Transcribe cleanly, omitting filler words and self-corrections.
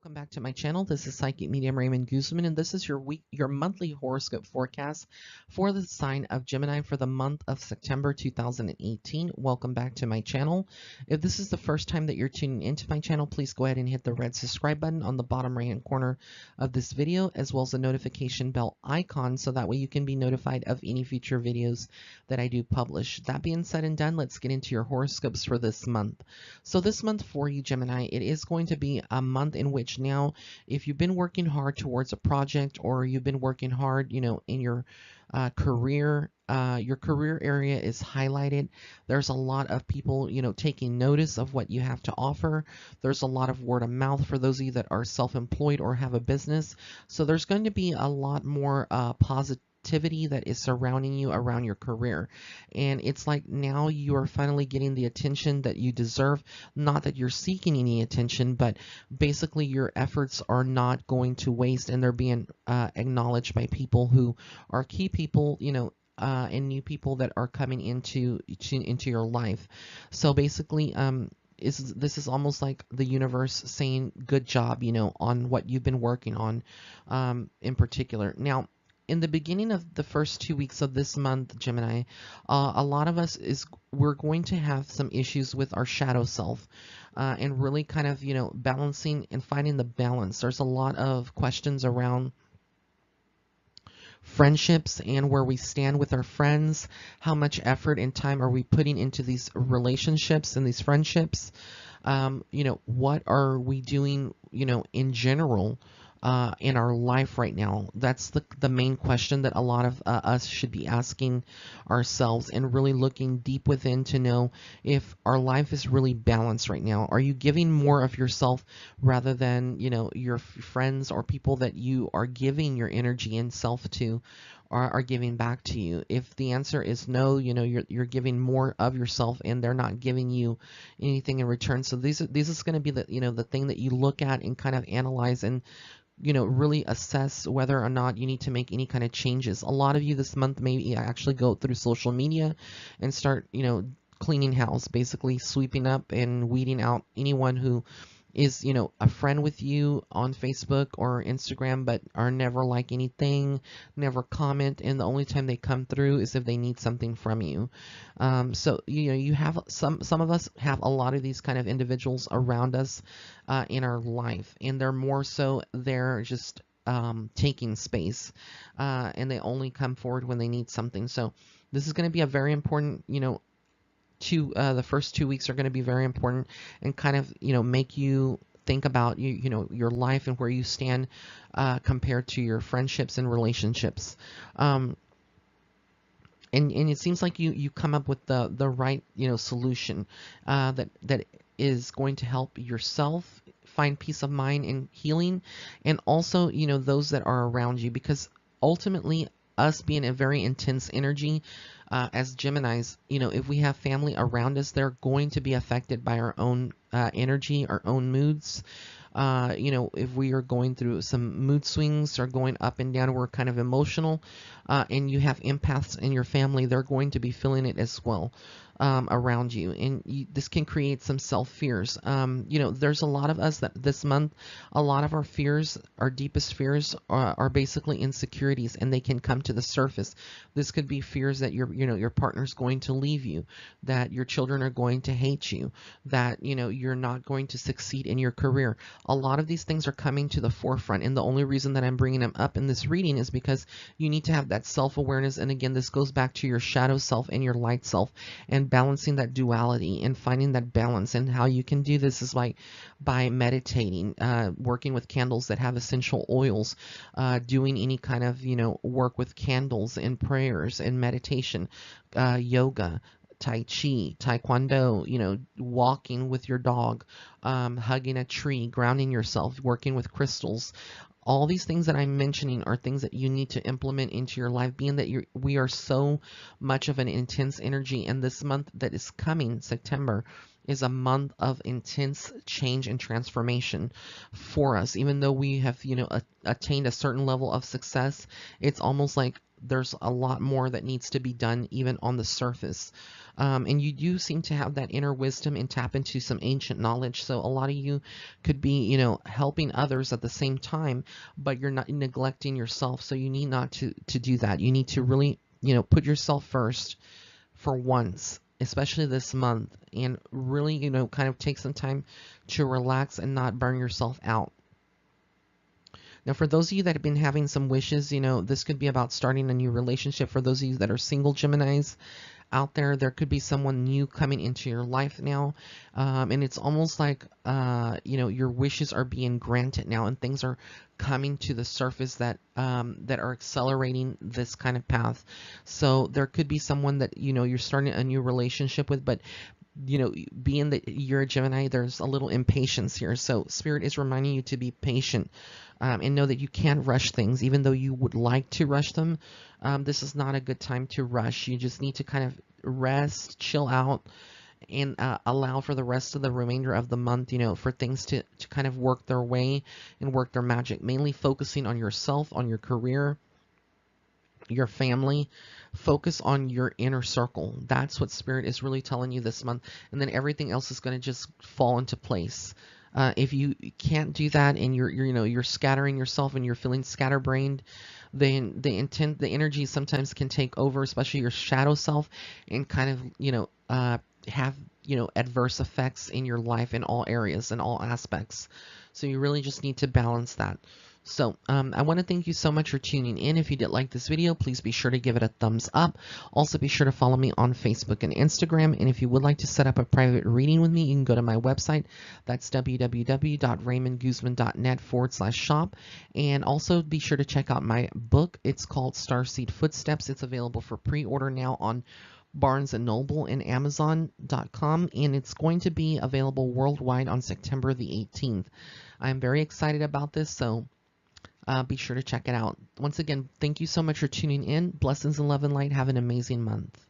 Welcome back to my channel. This is Psychic Medium Raymond Guzman, and this is your monthly horoscope forecast for the sign of Gemini for the month of September 2018. Welcome back to my channel. If this is the first time that you're tuning into my channel, please go ahead and hit the red subscribe button on the bottom right hand corner of this video, as well as the notification bell icon, so that way you can be notified of any future videos that I do publish. That being said and done, let's get into your horoscopes for this month. So this month for you, Gemini, it is going to be a month in which now, if you've been working hard towards a project, or you've been working hard, in your career area is highlighted. There's a lot of people, taking notice of what you have to offer. There's a lot of word of mouth for those of you that are self-employed or have a business. So there's going to be a lot more positivity that is surrounding you around your career, and it's like now you are finally getting the attention that you deserve. Not that you're seeking any attention, but basically your efforts are not going to waste, and they're being acknowledged by people who are key people, and new people that are coming into your life. So basically, this is almost like the universe saying good job, on what you've been working on, in particular. Now, in the beginning of the first 2 weeks of this month, Gemini, a lot of us we're going to have some issues with our shadow self, and really kind of, balancing and finding the balance. There's a lot of questions around friendships and where we stand with our friends. How much effort and time are we putting into these relationships and these friendships? What are we doing, in general, in our life right now? That's the main question that a lot of us should be asking ourselves, and really looking deep within to know if our life is really balanced right now. Are you giving more of yourself rather than, your friends or people that you are giving your energy and self to are giving back to you? If the answer is no, you're giving more of yourself and they're not giving you anything in return. So this is going to be the thing that you look at and kind of analyze, and really assess whether or not you need to make any kind of changes. A lot of you this month may actually go through social media and start, cleaning house, basically sweeping up and weeding out anyone who is, a friend with you on Facebook or Instagram, but are never like anything, never comment, and the only time they come through is if they need something from you. So, you have some of us have a lot of these kind of individuals around us in our life, and they're more so they're just taking space, and they only come forward when they need something. So this is going to be a very important, the first 2 weeks are going to be very important, and kind of, make you think about your life and where you stand compared to your friendships and relationships. And it seems like you come up with the right solution that is going to help yourself find peace of mind and healing, and also those that are around you, because ultimately, us being a very intense energy, as Geminis, if we have family around us, they're going to be affected by our own energy, our own moods. If we are going through some mood swings or going up and down, we're kind of emotional, and you have empaths in your family, they're going to be feeling it as well around you, and this can create some self-fears. There's a lot of us that this month, a lot of our fears, our deepest fears are basically insecurities, and they can come to the surface. This could be fears that your partner's going to leave you, that your children are going to hate you, that you're not going to succeed in your career. A lot of these things are coming to the forefront, and the only reason that I'm bringing them up in this reading is because you need to have that self-awareness. And again, this goes back to your shadow self and your light self, and balancing that duality and finding that balance. And how you can do this is by meditating, working with candles that have essential oils, doing any kind of work with candles and prayers and meditation, yoga, Tai Chi, Taekwondo, walking with your dog, hugging a tree, grounding yourself, working with crystals. All these things that I'm mentioning are things that you need to implement into your life, being that we are so much of an intense energy, and this month that is coming, September, is a month of intense change and transformation for us. Even though we have, attained a certain level of success, it's almost like there's a lot more that needs to be done even on the surface. And you do seem to have that inner wisdom and tap into some ancient knowledge. So a lot of you could be, helping others at the same time, but you're not neglecting yourself. So you need not to do that. You need to really, put yourself first for once, especially this month, and really, kind of take some time to relax and not burn yourself out. Now, for those of you that have been having some wishes, this could be about starting a new relationship. For those of you that are single Geminis out there, there could be someone new coming into your life now. And it's almost like, your wishes are being granted now, and things are coming to the surface that are accelerating this kind of path. So there could be someone that, you're starting a new relationship with, but being that you're a Gemini, there's a little impatience here. So Spirit is reminding you to be patient, and know that you can't rush things, even though you would like to rush them. This is not a good time to rush. You just need to kind of rest, chill out, and allow for the rest of the remainder of the month, for things to kind of work their way and work their magic, mainly focusing on yourself, on your career, your family. Focus on your inner circle. That's what Spirit is really telling you this month, and then everything else is going to just fall into place. If you can't do that, and you're scattering yourself and you're feeling scatterbrained, then the energy sometimes can take over, especially your shadow self, and kind of have adverse effects in your life in all areas and all aspects. So you really just need to balance that. So I want to thank you so much for tuning in. If you did like this video, please be sure to give it a thumbs up. Also be sure to follow me on Facebook and Instagram. And if you would like to set up a private reading with me, you can go to my website. That's www.raymondguzman.net/shop. And also be sure to check out my book. It's called Starseed Footsteps. It's available for pre-order now on Barnes & Noble and Amazon.com, and it's going to be available worldwide on September the 18th. I'm very excited about this, so be sure to check it out. Once again, thank you so much for tuning in. Blessings and love and light. Have an amazing month.